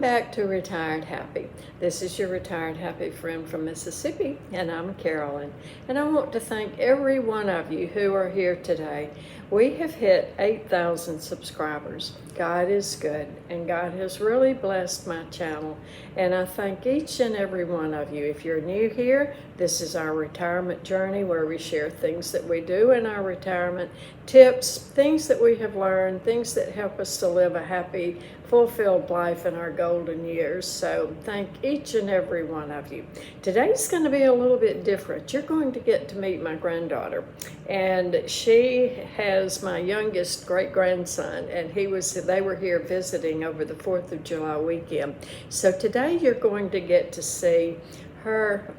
Welcome back to Retired Happy. This is your Retired Happy friend from Mississippi, and I'm Carolyn. And I want to thank every one of you who are here today. We have hit 8,000 subscribers. God is good, and God has really blessed my channel. And I thank each and every one of you. If you're new here, this is our retirement journey where we share things that we do in our retirement, tips, things that we have learned, things that help us to live a happy, fulfilled life in our golden years. So thank each and every one of you. Today's going to be a little bit different. You're going to get to meet my granddaughter, and she has my youngest great-grandson, and they were here visiting over the 4th of July weekend. So today you're going to get to see her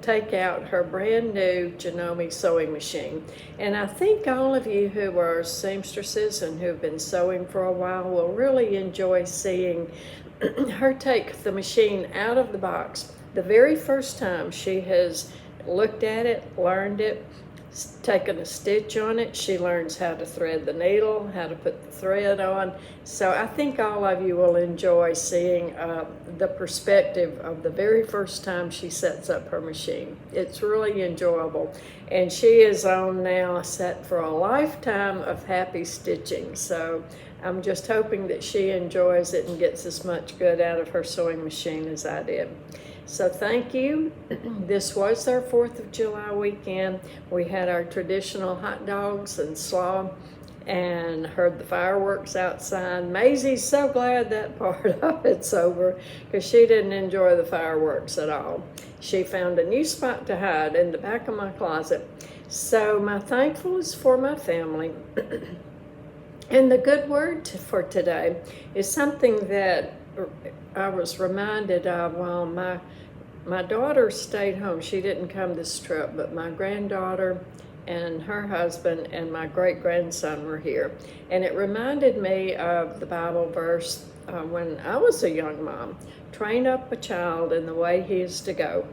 take out her brand new Janome sewing machine. And I think all of you who are seamstresses and who've been sewing for a while will really enjoy seeing her take the machine out of the box. The very first time she has looked at it, learned it, taken a stitch on it, she learns how to thread the needle, how to put the thread on. So I think all of you will enjoy seeing the perspective of the very first time she sets up her machine. It's really enjoyable. And she is on now set for a lifetime of happy stitching. So I'm just hoping that she enjoys it and gets as much good out of her sewing machine as I did. So thank you. This was our 4th of July weekend. We had our traditional hot dogs and slaw and heard the fireworks outside. Maisie's so glad that part of it's over because she didn't enjoy the fireworks at all. She found a new spot to hide in the back of my closet. So my thankful is for my family. And the good word for today is something that I was reminded of while my daughter stayed home. She didn't come this trip, but my granddaughter and her husband and my great-grandson were here. And it reminded me of the Bible verse when I was a young mom. Train up a child in the way he is to go,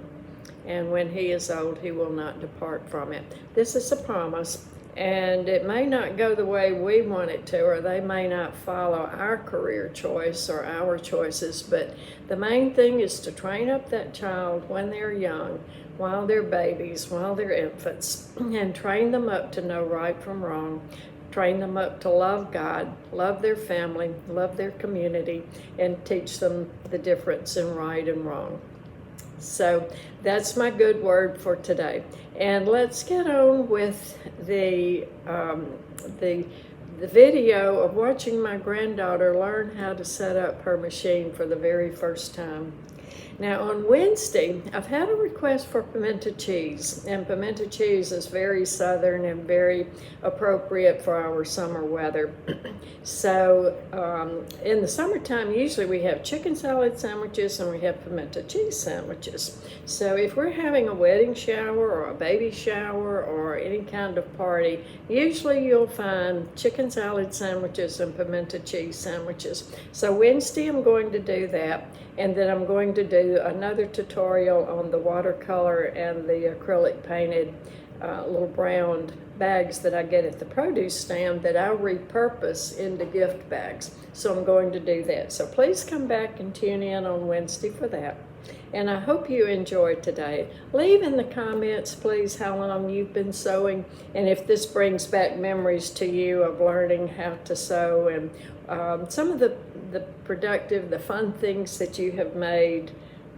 and when he is old, he will not depart from it. This is a promise. And it may not go the way we want it to, or they may not follow our career choice or our choices, but the main thing is to train up that child when they're young, while they're babies, while they're infants, and train them up to know right from wrong, train them up to love God, love their family, love their community, and teach them the difference in right and wrong. So that's my good word for today. And let's get on with the video of watching my granddaughter learn how to set up her machine for the very first time. Now on Wednesday, I've had a request for pimento cheese, and pimento cheese is very southern and very appropriate for our summer weather. So in the summertime, usually we have chicken salad sandwiches and we have pimento cheese sandwiches. So if we're having a wedding shower or a baby shower or any kind of party, usually you'll find chicken salad sandwiches and pimento cheese sandwiches. So Wednesday I'm going to do that. And then I'm going to do another tutorial on the watercolor and the acrylic painted little brown bags that I get at the produce stand that I repurpose into gift bags. So I'm going to do that. So please come back and tune in on Wednesday for that. And I hope you enjoyed today. Leave in the comments, please, how long you've been sewing, and if this brings back memories to you of learning how to sew and some of the productive, the fun things that you have made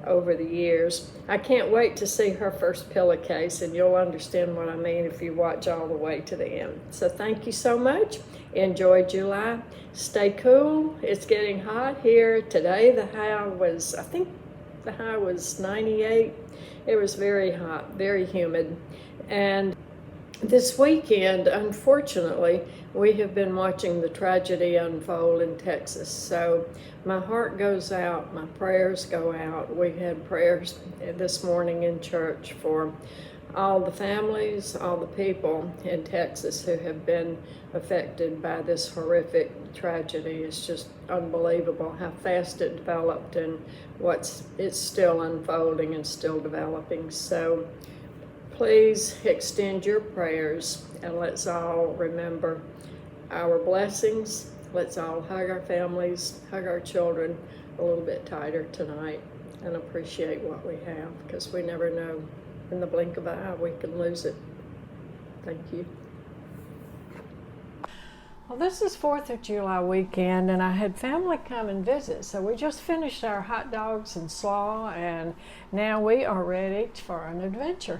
over the years. I can't wait to see her first pillowcase, and you'll understand what I mean if you watch all the way to the end. So thank you so much. Enjoy July. Stay cool. It's getting hot here. Today the high was, I think the high was 98. It was very hot, very humid. And this weekend, unfortunately, we have been watching the tragedy unfold in Texas. So my heart goes out, my prayers go out. We had prayers this morning in church for all the families, all the people in Texas who have been affected by this horrific tragedy. It's just unbelievable how fast it developed and it's still unfolding and still developing. So please extend your prayers, and let's all remember our blessings. Let's all hug our families, hug our children, a little bit tighter tonight and appreciate what we have, because we never know, in the blink of an eye we can lose it. Thank you. Well, this is 4th of July weekend, and I had family come and visit. So we just finished our hot dogs and slaw, and now we are ready for an adventure.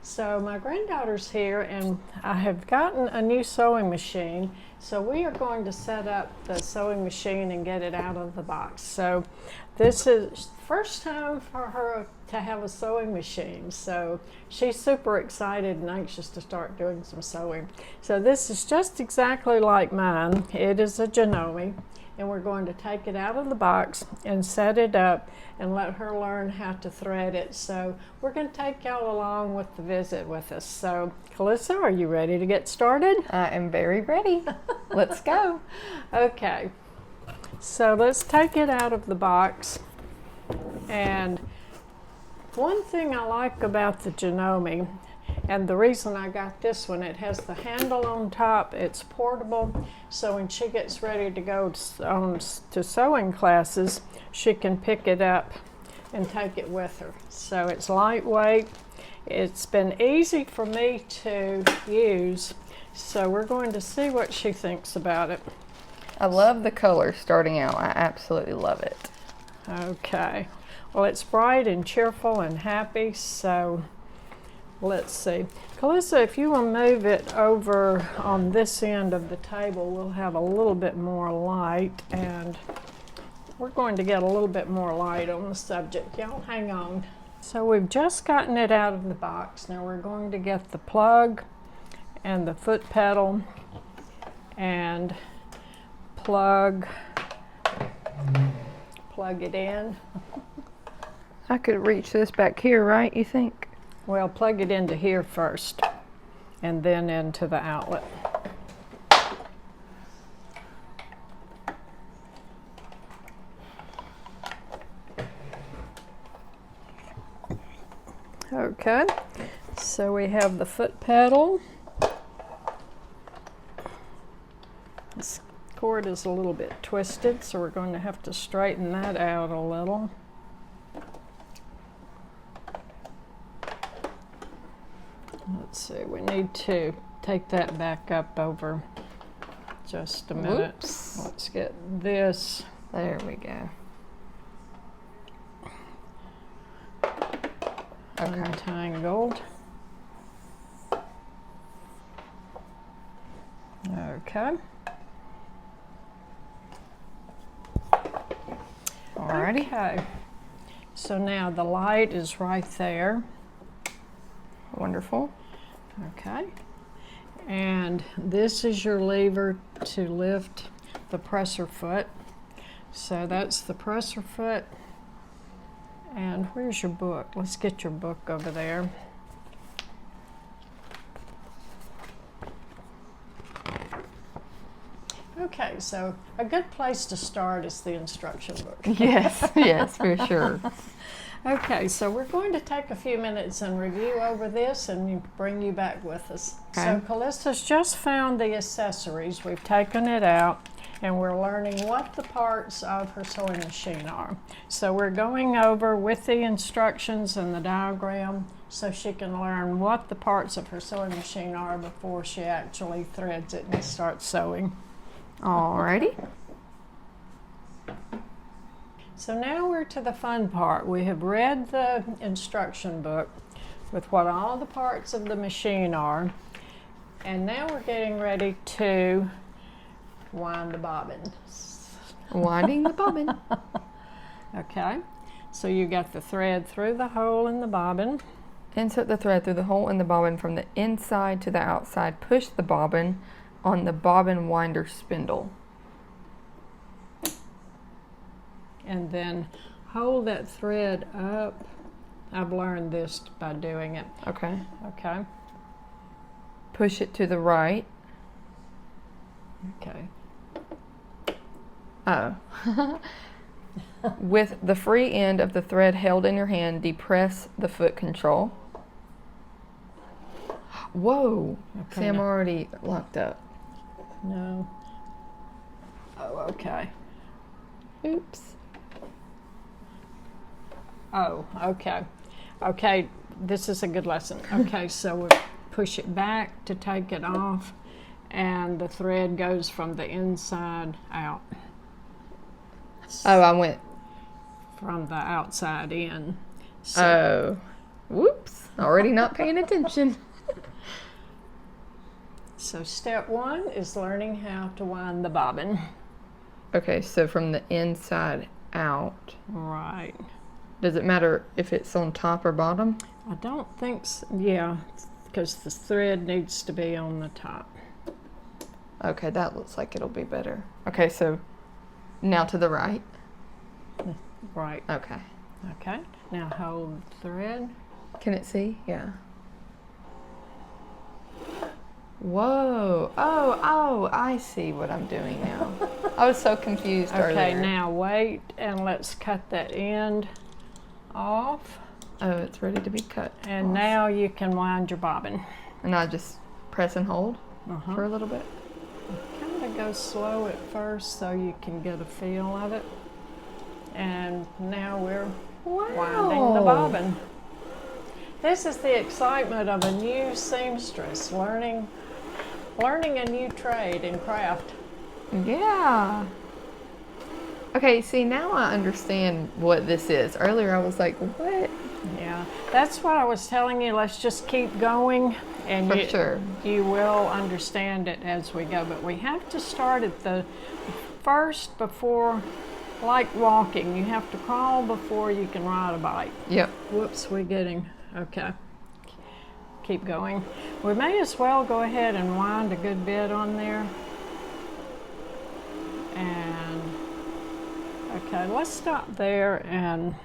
So my granddaughter's here, and I have gotten a new sewing machine. So we are going to set up the sewing machine and get it out of the box. So this is first time for her to have a sewing machine. So she's super excited and anxious to start doing some sewing. So this is just exactly like mine. It is a Janome, and we're going to take it out of the box and set it up and let her learn how to thread it. So we're going to take y'all along with the visit with us. So Calissa, are you ready to get started? I am very ready. Let's go. Okay, so let's take it out of the box. And one thing I like about the Janome, and the reason I got this one, it has the handle on top, it's portable, so when she gets ready to go to sewing classes, she can pick it up and take it with her. So it's lightweight. It's been easy for me to use, so we're going to see what she thinks about it. I love the color starting out. I absolutely love it. Okay, well, it's bright and cheerful and happy, so let's see. Calissa, if you will move it over on this end of the table, we'll have a little bit more light, and we're going to get a little bit more light on the subject. Y'all hang on. So we've just gotten it out of the box. Now we're going to get the plug and the foot pedal and plug it in. I could reach this back here, right, you think? Well, plug it into here first and then into the outlet. Okay, so we have the foot pedal. This cord is a little bit twisted, so we're going to have to straighten that out a little. Let's see, we need to take that back up over just a minute. Whoops. Let's get this. There we go. Okay. Untangled. Okay. Alrighty. Okay. So now the light is right there. Wonderful. Okay. And this is your lever to lift the presser foot. So that's the presser foot. And where's your book? Let's get your book over there. Okay, so a good place to start is the instruction book. Yes, yes, for sure. Okay, so we're going to take a few minutes and review over this and bring you back with us. Okay. So Calissa's just found the accessories. We've taken it out and we're learning what the parts of her sewing machine are. So we're going over with the instructions and the diagram so she can learn what the parts of her sewing machine are before she actually threads it and starts sewing. Alrighty. So now we're to the fun part. We have read the instruction book with what all the parts of the machine are, and now we're getting ready to wind the bobbin. Winding the bobbin. Okay, so you got the thread through the hole in the bobbin. Insert the thread through the hole in the bobbin from the inside to the outside. Push the bobbin on the bobbin winder spindle. And then hold that thread up. I've learned this by doing it. Okay. Okay. Push it to the right. Okay. Oh. With the free end of the thread held in your hand, depress the foot control. Whoa. Okay, See, I'm now- already locked up. No. Oh, okay. Oops. Oh, okay. Okay, this is a good lesson. Okay, so we push it back to take it off, and the thread goes from the inside out. Oh, I went. From the outside in. So, Oh, whoops! Already not paying attention. so step 1 is learning how to wind the bobbin. Okay, so from the inside out. Right. Does it matter if it's on top or bottom? I don't think so. Yeah, because the thread needs to be on the top. Okay, that looks like it'll be better. Okay, so now to the right. Right. Okay. Okay. Now hold the thread. Can it see? Yeah. Whoa. Oh, I see what I'm doing now. I was so confused earlier. Okay, now wait and let's cut that end off. Oh, it's ready to be cut. And now you can wind your bobbin. And I just press and hold for a little bit. Kind of go slow at first so you can get a feel of it. And now we're winding the bobbin. This is the excitement of a new seamstress, learning a new trade and craft. Yeah. Okay, see, now I understand what this is. Earlier I was like, what? Yeah, that's what I was telling you. Let's just keep going, and For sure. you will understand it as we go. But we have to start at the first before, like walking. You have to crawl before you can ride a bike. Yep. Whoops, we're getting, okay. Keep going. We may as well go ahead and wind a good bit on there. And, okay, let's stop there, and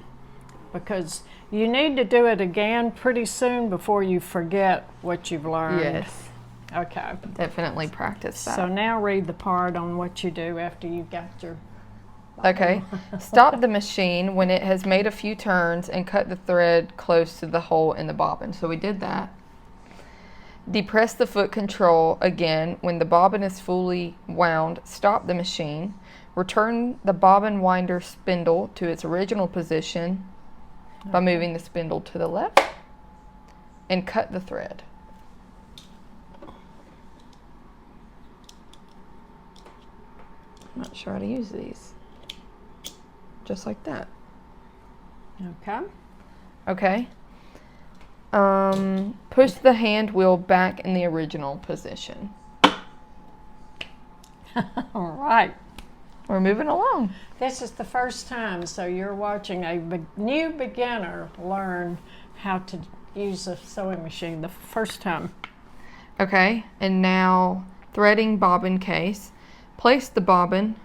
because you need to do it again pretty soon before you forget what you've learned. Yes. Okay. Definitely practice that. So now read the part on what you do after you've got your... Okay. Stop the machine when it has made a few turns and cut the thread close to the hole in the bobbin. So we did that. Depress the foot control again when the bobbin is fully wound. Stop the machine. Return the bobbin winder spindle to its original position by moving the spindle to the left, and cut the thread. Not sure how to use these. Just like that. Okay. Okay. Push the hand wheel back in the original position. All right. We're moving along. This is the first time, so you're watching a new beginner learn how to use a sewing machine the first time. Okay, and now threading bobbin case. Place the bobbin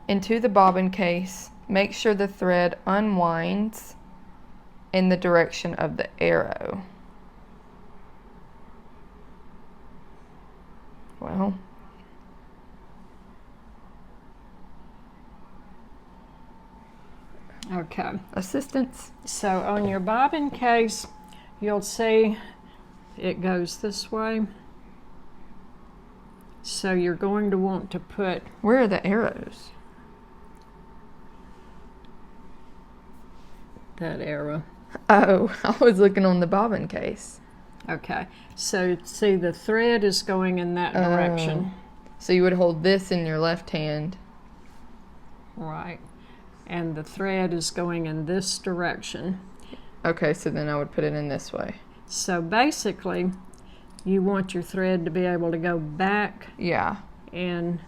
into the bobbin case. Make sure the thread unwinds in the direction of the arrow. Well, Okay. assistance. So on your bobbin case, you'll see it goes this way. So you're going to want to put... Where are the arrows? that arrow. Oh, I was looking on the bobbin case. Okay. So see, the thread is going in that direction. So you would hold this in your left hand. Right. And the thread is going in this direction. Okay, so then I would put it in this way. So basically, you want your thread to be able to go back Yeah. in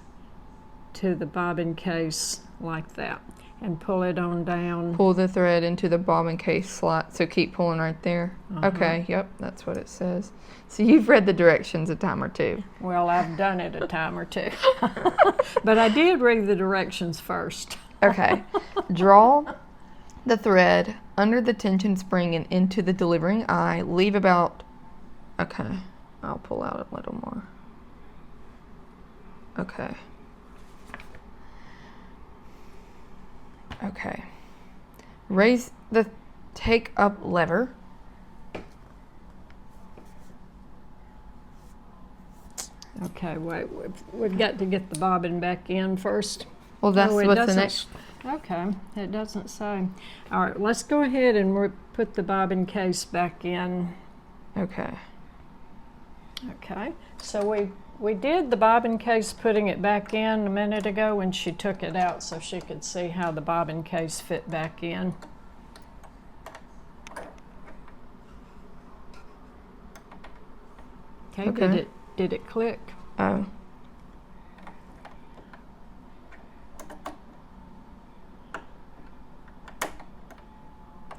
to the bobbin case like that, and pull it on down. Pull the thread into the bobbin case slot. So keep pulling right there. Okay, yep, that's what it says. So you've read the directions a time or two. Well, I've done it a time or two. But I did read the directions first. Okay. Draw the thread under the tension spring and into the delivering eye. Leave about... Okay, I'll pull out a little more. Okay. Okay. Raise the take up lever. Okay, wait, we've got to get the bobbin back in first. Well, that's Oh, it what's the doesn't- next. Okay, it doesn't say. All right, let's go ahead and put the bobbin case back in. Okay. Okay, so we did the bobbin case, putting it back in a minute ago when she took it out so she could see how the bobbin case fit back in. Okay, Okay. did it click? Oh.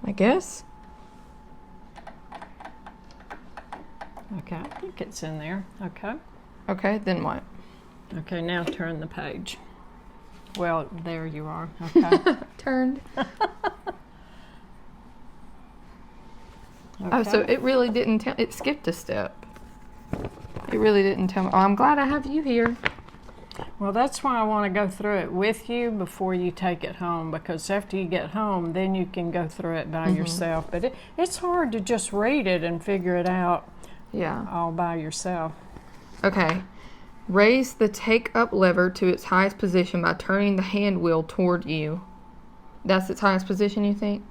I guess. Okay, I think it's in there. Okay. Okay, then what? Okay, now turn the page. Well, there you are. Okay. Turned. Okay. Oh, so it really didn't tell, it skipped a step. It really didn't tell me. Oh, I'm glad I have you here. Well, that's why I want to go through it with you before you take it home, because after you get home, then you can go through it by yourself. But it's hard to just read it and figure it out all by yourself. Okay. Raise the take-up lever to its highest position by turning the hand wheel toward you. That's its highest position, you think?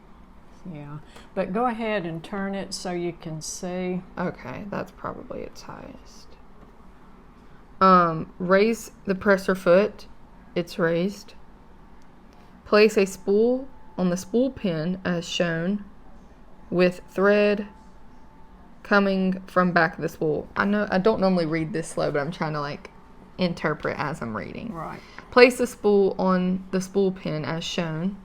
Yeah, but go ahead and turn it so you can see. Okay, that's probably its highest. Raise the presser foot. It's raised. Place a spool on the spool pin as shown, with thread coming from back of the spool. I know I don't normally read this slow, but I'm trying to like interpret as I'm reading. Right. Place the spool on the spool pin as shown,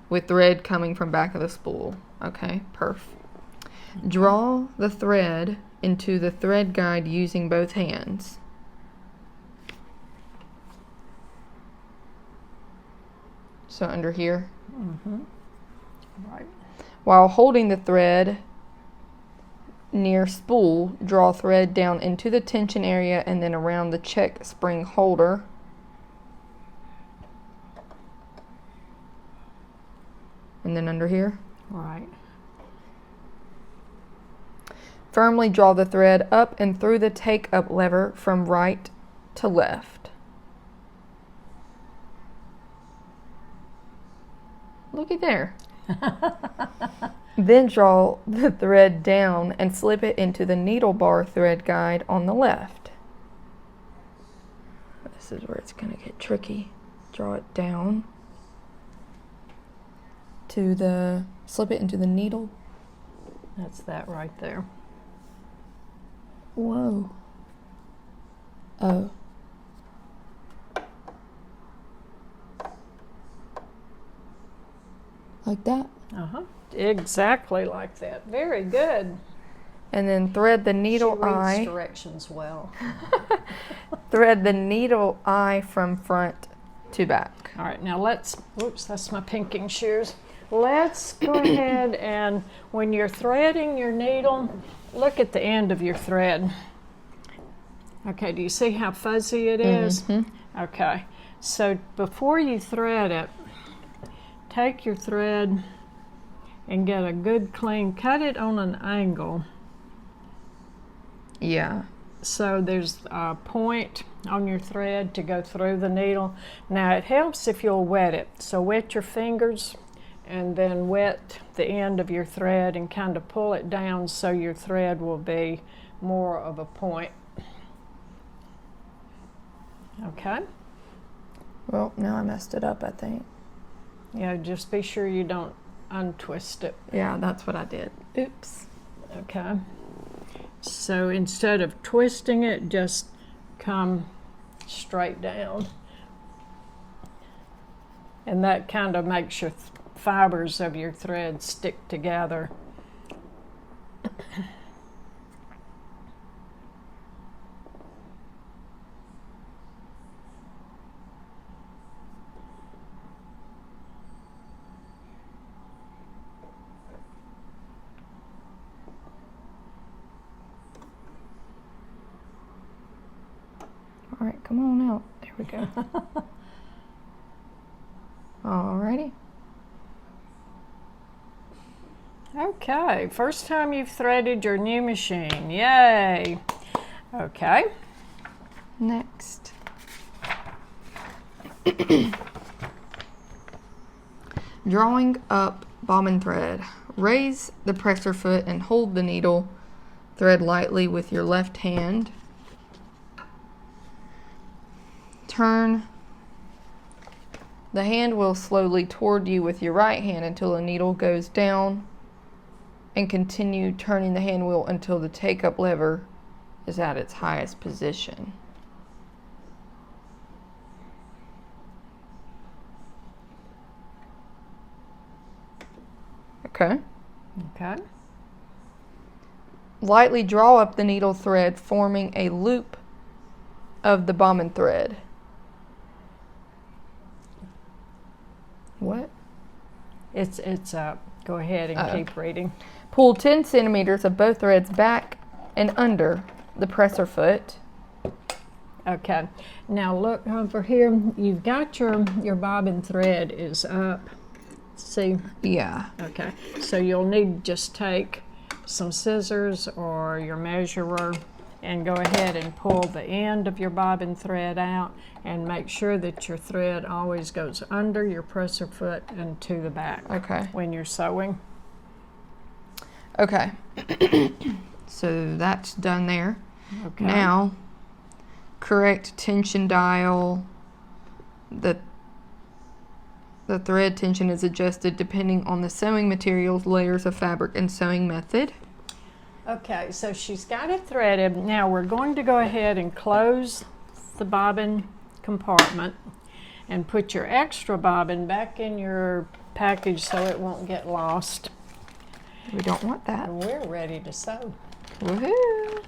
with thread coming from back of the spool. Okay, perf. Draw the thread into the thread guide using both hands. So under here. Right. While holding the thread near spool, draw thread down into the tension area and then around the check spring holder. And then under here. Right. Firmly draw the thread up and through the take-up lever from right to left. Looky there. Then draw the thread down and slip it into the needle bar thread guide on the left. This is where it's going to get tricky. Draw it down to the, slip it into the needle. That's that right there. Whoa. Oh. Like that. Uh-huh. Exactly like that. Very good. And then thread the needle She reads eye. directions well. Thread the needle eye from front to back. All right, now let's, whoops, that's my pinking shears. Let's go ahead and when you're threading your needle, look at the end of your thread. Okay, do you see how fuzzy it is? Okay, so before you thread it, take your thread and get a good clean, cut it on an angle. Yeah. So there's a point on your thread to go through the needle. Now it helps if you'll wet it. So wet your fingers and then wet the end of your thread and kind of pull it down so your thread will be more of a point. Okay? Well, now I messed it up, I think. Yeah, just be sure you don't untwist it. Yeah, that's what I did. Oops. Okay? So instead of twisting it, just come straight down. And that kind of makes your fibers of your thread stick together. All right, come on out. There we go. Alrighty. Okay, first time you've threaded your new machine. Yay! Okay. Next. Drawing up bobbin thread. Raise the presser foot and hold the needle thread lightly with your left hand. Turn the hand wheel slowly toward you with your right hand until the needle goes down, and continue turning the hand wheel until the take-up lever is at its highest position. Okay. Okay. Lightly draw up the needle thread, forming a loop of the bobbin thread. What? It's up. Go ahead and keep reading. Pull 10 centimeters of both threads back and under the presser foot. Okay. Now look over here. You've got your bobbin thread is up. See? Yeah. Okay. So you'll need to just take some scissors or your measurer and go ahead and pull the end of your bobbin thread out, and make sure that your thread always goes under your presser foot and to the back. Okay. When you're sewing. Okay. So that's done there. Okay. Now, correct tension dial. The thread tension is adjusted depending on the sewing materials, layers of fabric, and sewing method. Okay, so she's got it threaded. Now we're going to go ahead and close the bobbin compartment and put your extra bobbin back in your package so it won't get lost. We don't want that. And we're ready to sew. Woohoo!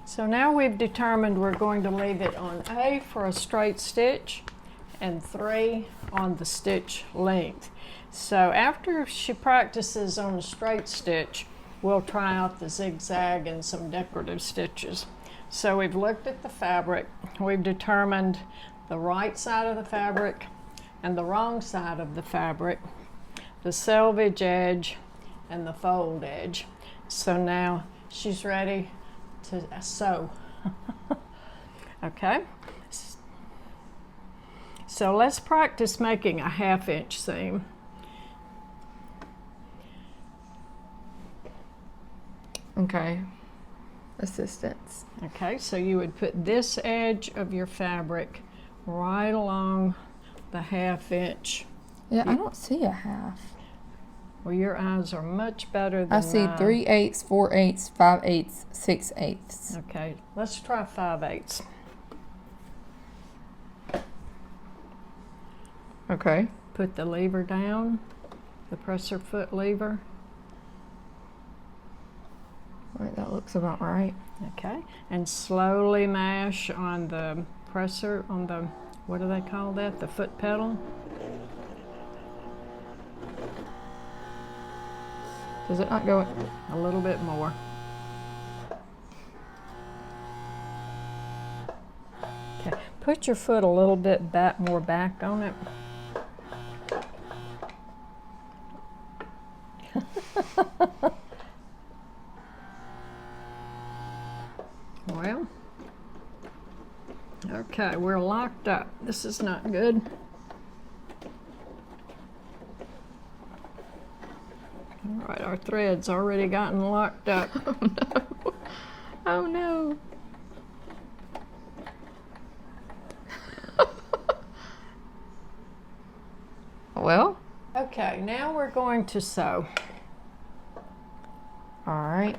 So now we've determined we're going to leave it on A for a straight stitch and 3 on the stitch length. So after she practices on a straight stitch, we'll try out the zigzag and some decorative stitches. So we've looked at the fabric, we've determined the right side of the fabric and the wrong side of the fabric, the selvage edge and the fold edge. So now she's ready to sew. Okay, so let's practice making a 1/2 inch seam. Okay. Assistance. Okay, so you would put this edge of your fabric right along the 1/2 inch. Yeah, I don't see a half. Well, your eyes are much better than I see mine. 3/8, 4/8, 5/8, 6/8. Okay, let's try 5/8. Okay. Put the lever down, the presser foot lever. All right, that looks about right. Okay, and slowly mash on the presser, on the, what do they call that? The foot pedal. Does it not go? A little bit more. Okay, put your foot a little bit back, more back on it. Well, okay, we're locked up. This is not good. All right, our thread's already gotten locked up. Oh no. Well, Okay, now we're going to sew. all right.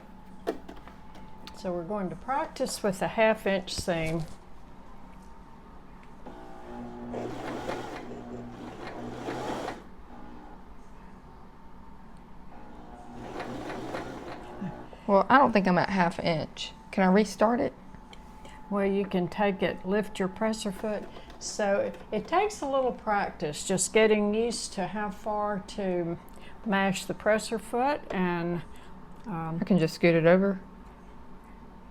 So we're going to practice with a 1/2 inch seam. Well, I don't think I'm at 1/2 inch. Can I restart it? Well, you can take it, lift your presser foot. So it takes a little practice, just getting used to how far to mash the presser foot, and I can just scoot it over.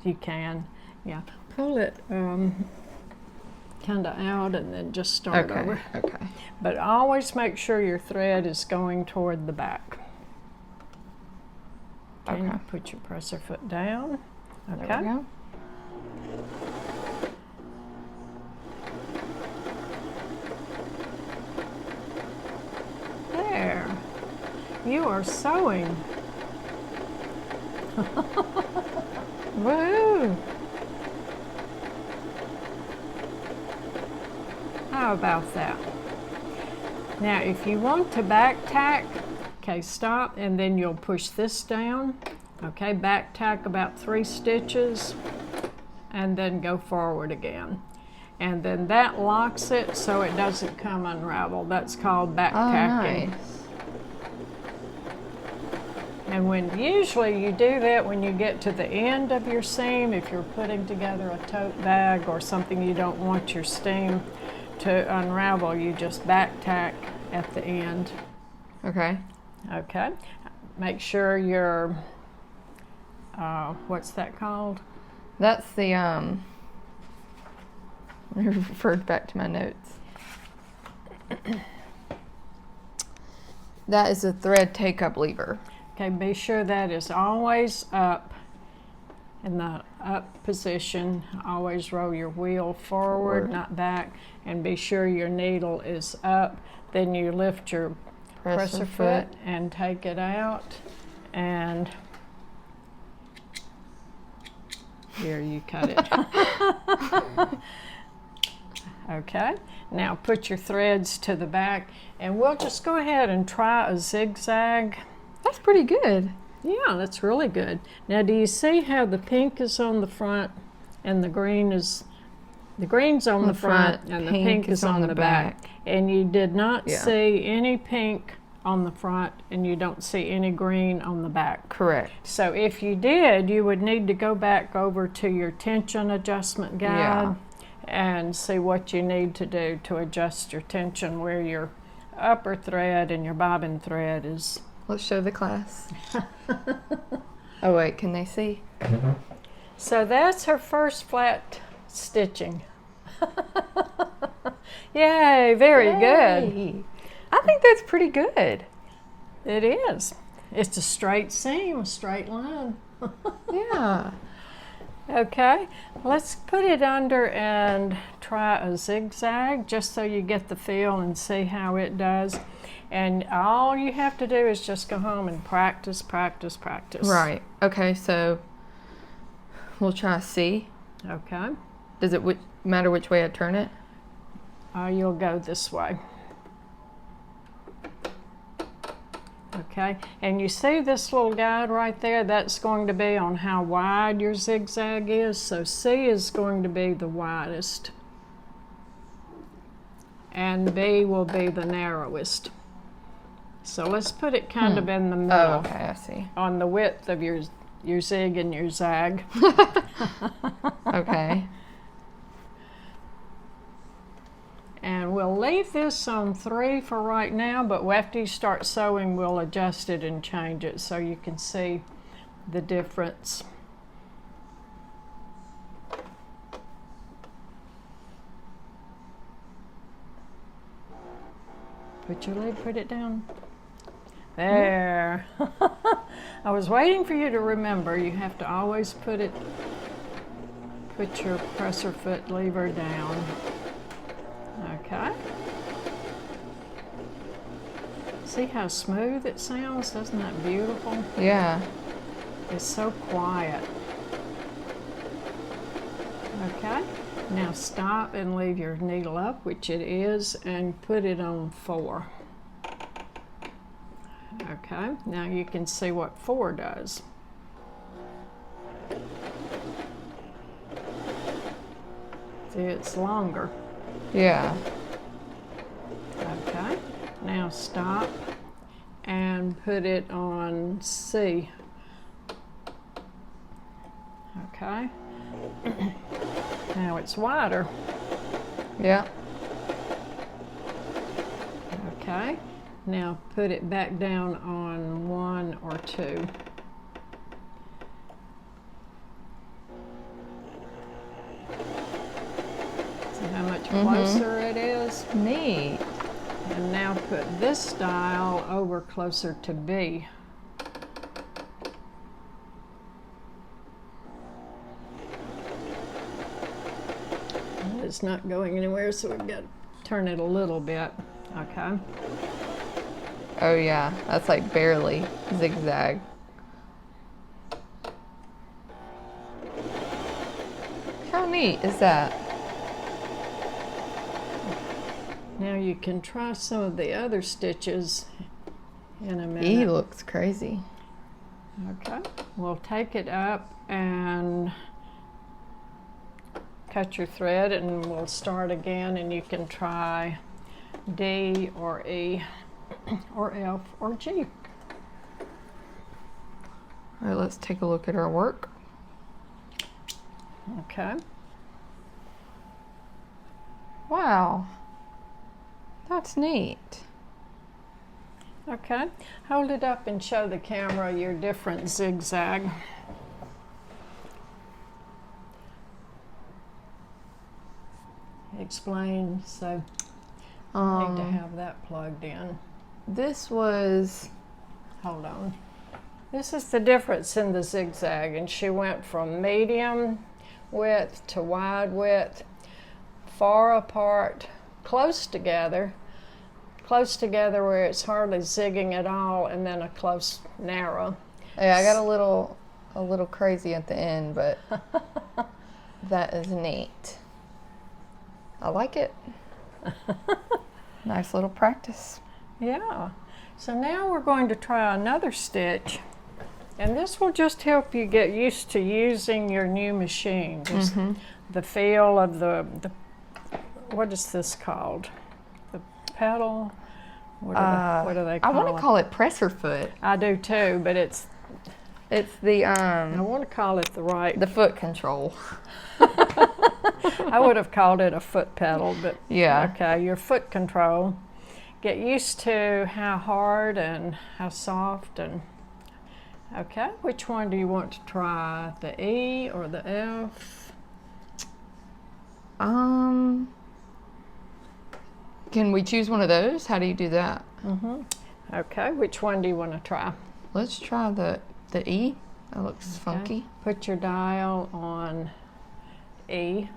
you can, yeah, pull it kind of out and then just start over. Okay. But always make sure your thread is going toward the back. Okay. Okay. Put your presser foot down. Okay. There we go. you are sewing. Woohoo! How about that? Now, if you want to back tack, okay, stop, and then you'll push this down. Okay, back tack about 3 stitches, and then go forward again. And then that locks it so it doesn't come unraveled. That's called back tacking. Nice. And usually you do that when you get to the end of your seam, if you're putting together a tote bag or something you don't want your seam to unravel, you just back tack at the end. Okay. Okay. Make sure your, what's that called? That's the, I referred back to my notes. That is a thread take-up lever. Okay, be sure that is always up in the up position. Always roll your wheel forward, not back, and be sure your needle is up. Then you lift your presser foot and take it out, and here you cut it. Okay, now put your threads to the back, and we'll just go ahead and try a zigzag. That's pretty good. Yeah, that's really good. Now, do you see how the pink is on the front and the green's on the front and the pink is on the back? And you did not see any pink on the front and you don't see any green on the back. Correct. So if you did, you would need to go back over to your tension adjustment guide and see what you need to do to adjust your tension, where your upper thread and your bobbin thread is. Let's show the class. Oh wait, can they see? So that's her first flat stitching. Yay, very good. I think that's pretty good. It is. It's a straight seam, a straight line. Yeah. Okay, let's put it under and try a zigzag just so you get the feel and see how it does. And all you have to do is just go home and practice, practice, practice. Right. Okay, so we'll try C. Okay. Does it matter which way I turn it? You'll go this way. Okay, and you see this little guide right there? That's going to be on how wide your zigzag is. So C is going to be the widest, and B will be the narrowest. So let's put it kind of in the middle. Oh, okay, I see. On the width of your zig and your zag. Okay. And we'll leave this on 3 for right now, but after you start sewing, we'll adjust it and change it so you can see the difference. Put your leg, put it down. There. I was waiting for you to remember. You have to always put your presser foot lever down. Okay. See how smooth it sounds? Isn't that beautiful? Yeah. It's so quiet. Okay. Now stop and leave your needle up, which it is, and put it on 4. Okay. Now you can see what 4 does. See, it's longer. Yeah. Okay, now stop and put it on C. Okay, now it's wider. Yeah. Okay, now put it back down on 1 or 2. See how much closer it is? Neat. And now put this dial over closer to B. And it's not going anywhere, so we've got to turn it a little bit. Okay. Oh yeah, that's like barely zigzag. How neat is that? Now you can try some of the other stitches in a minute. He looks crazy. Okay, we'll take it up and cut your thread, and we'll start again, and you can try D or E or F or G. All right, let's take a look at our work. Okay. Wow, that's neat. Okay, hold it up and show the camera your different zigzag. Explain, so I need to have that plugged in. This was, Hold on. This is the difference in the zigzag, and she went from medium width to wide width, far apart, close together where it's hardly zigging at all, and then a close narrow. yeah, I got a little crazy at the end, but that is neat. I like it. Nice little practice. Yeah. So now we're going to try another stitch, and this will just help you get used to using your new machine. Just the feel of the what is this called? The pedal? What do they call I want to call it presser foot. I do too, but it's the I want to call it the foot control. I would have called it a foot pedal, but Yeah. okay, your foot control. Get used to how hard and how soft, and okay, which one do you want to try? The E or the F? Can we choose one of those? How do you do that? Okay, which one do you want to try? Let's try the E. That looks funky. Put your dial on E.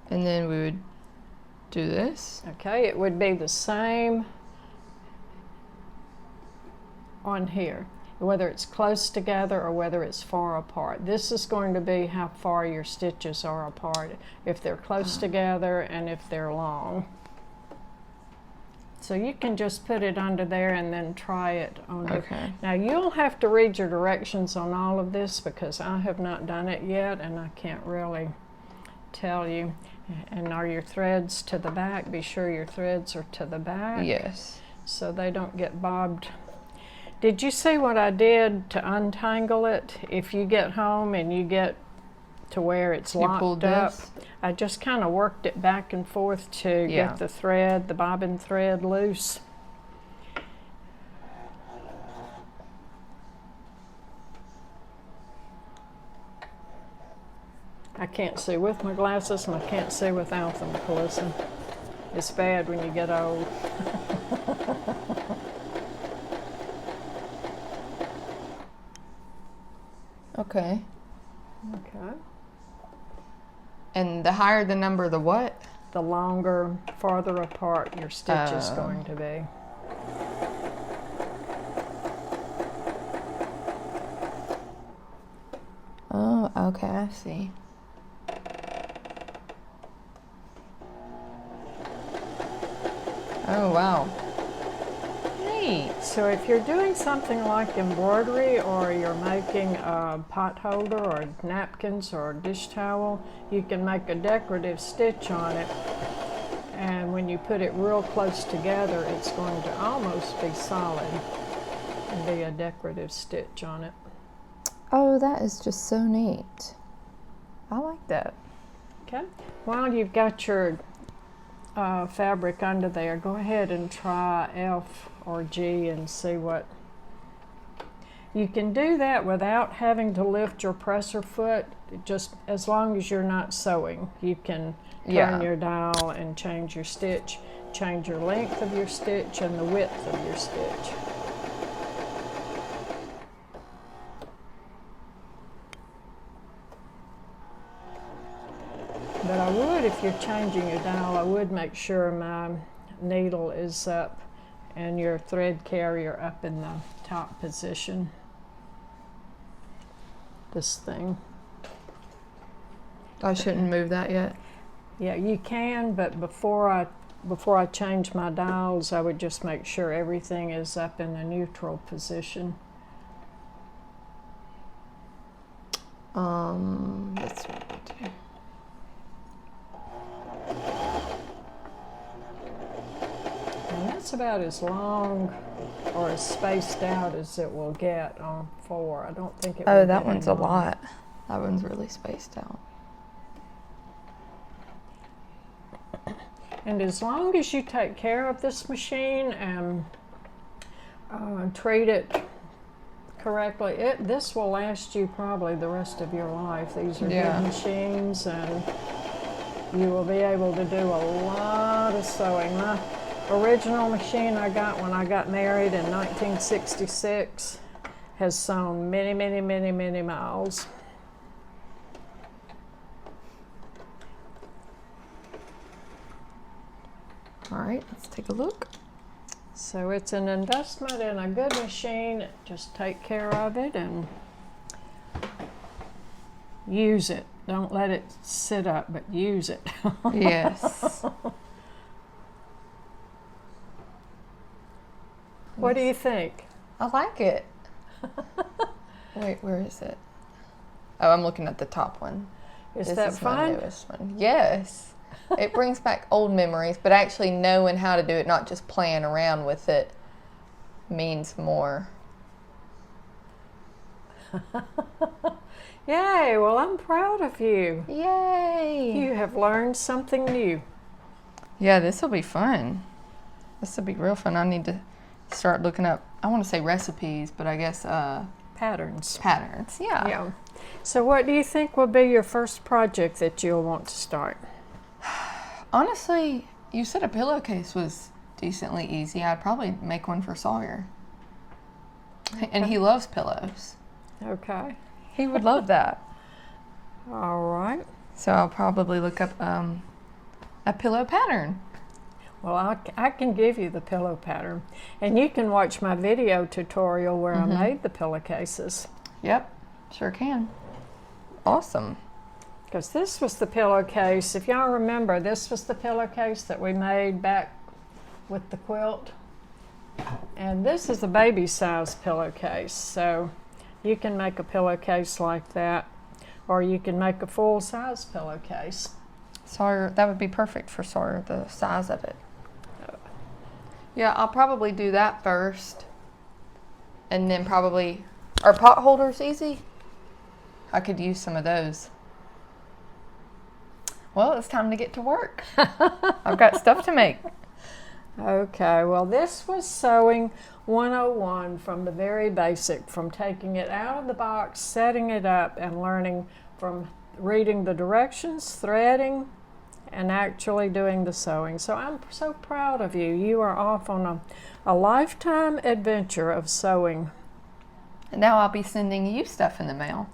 And then we would do this. Okay, it would be the same on here, whether it's close together or whether it's far apart. This is going to be how far your stitches are apart, if they're close together and if they're long. So you can just put it under there and then try it on here. Okay. Now you'll have to read your directions on all of this because I have not done it yet and I can't really tell you. And are your threads to the back? Be sure your threads are to the back. Yes. So they don't get bobbed. Did you see what I did to untangle it? If you get home and you get to where it's locked up, I just kind of worked it back and forth to get the thread, the bobbin thread loose. I can't see with my glasses and I can't see without them, Calissa. It's bad when you get old. Okay. Okay. And the higher the number, the what? The longer, farther apart your stitch is going to be. Oh, okay, I see. Oh, wow. Neat. So if you're doing something like embroidery or you're making a pot holder or napkins or a dish towel, you can make a decorative stitch on it. And when you put it real close together, it's going to almost be solid and be a decorative stitch on it. Oh, that is just so neat. I like that. Okay. While you've got your fabric under there, go ahead and try F or G and see what. You can do that without having to lift your presser foot, just as long as you're not sewing. You can turn your dial and change your stitch, change your length of your stitch and the width of your stitch. But I would, if if you're changing your dial, I would make sure my needle is up and your thread carrier up in the top position. This thing. I shouldn't move that yet. Yeah, you can, but before I change my dials, I would just make sure everything is up in the neutral position. That's what I do. And that's about as long or as spaced out as it will get on 4. I don't think it will Oh, that get one's any a lot. That one's really spaced out. And as long as you take care of this machine and treat it correctly, this will last you probably the rest of your life. These are Yeah. good machines, and you will be able to do a lot of sewing. My original machine I got when I got married in 1966 has sewn many, many, many, many miles. All right, let's take a look. So it's an investment in a good machine. Just take care of it and use it. Don't let it sit up, but use it. Yes. What do you think? I like it. Wait, where is it? Oh, I'm looking at the top one. Is This that is my fun? newest one. Yes. It brings back old memories, but actually knowing how to do it, not just playing around with it, means more. Yay, well, I'm proud of you. Yay! You have learned something new. Yeah, this will be fun. This will be real fun. I need to start looking up, I want to say recipes, but I guess Patterns. patterns. Yeah. Yeah. So what do you think will be your first project that you'll want to start? Honestly, you said a pillowcase was decently easy. I'd probably make one for Sawyer. And he loves pillows. Okay. He would love that. All right. So I'll probably look up a pillow pattern. Well, I can give you the pillow pattern. And you can watch my video tutorial where I made the pillowcases. Yep, sure can. Awesome. Because this was the pillowcase. If y'all remember, this was the pillowcase that we made back with the quilt. And this is a baby size pillowcase. So you can make a pillowcase like that, or you can make a full size pillowcase. Sawyer, that would be perfect for Sawyer, the size of it. Yeah, I'll probably do that first. And then probably, are pot holders easy? I could use some of those. Well, it's time to get to work. I've got stuff to make. Okay, well, this was Sewing 101 from the very basic, from taking it out of the box, setting it up, and learning from reading the directions, threading, and actually doing the sewing. So I'm so proud of you. You are off on a lifetime adventure of sewing. And now I'll be sending you stuff in the mail.